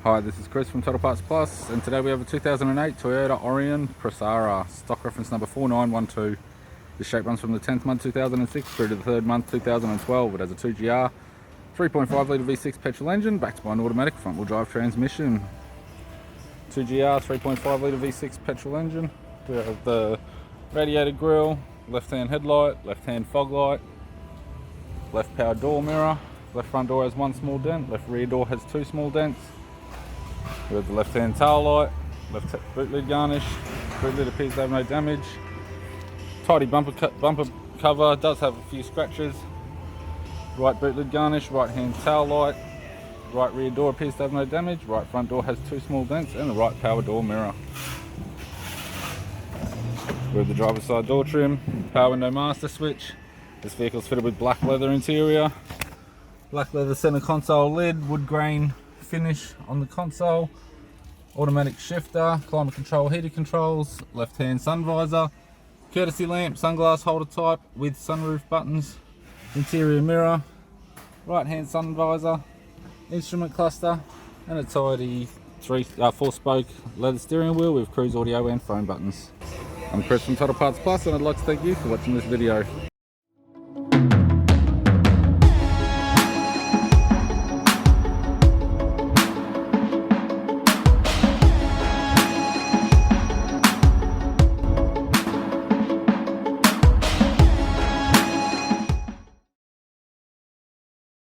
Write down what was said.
Hi, this is Chris from Total Parts Plus, and today we have a 2008 Toyota Aurion Presara, stock reference number 4912. This shape runs from the 10th month 2006 through to the 3rd month 2012. It has a 2GR 3.5 litre V6 petrol engine backed by an automatic front wheel drive transmission. 2GR 3.5 litre V6 petrol engine. We have the radiated grille, left hand headlight, left hand fog light, left power door mirror, left front door has one small dent, left rear door has two small dents. We have the left hand tail light, left boot lid garnish, boot lid appears to have no damage. Tidy bumper cover, does have a few scratches. Right boot lid garnish, right hand tail light, right rear door appears to have no damage, right front door has two small dents, and the right power door mirror. We have the driver's side door trim, power window master switch. This vehicle is fitted with black leather interior, black leather center console lid, wood grain finish on the console, automatic shifter, climate control heater controls, left hand sun visor, courtesy lamp, sunglass holder type with sunroof buttons, interior mirror, right hand sun visor, instrument cluster, and a tidy 4-spoke leather steering wheel with cruise audio and phone buttons. I'm Chris from Total Parts Plus, and I'd like to thank you for watching this video.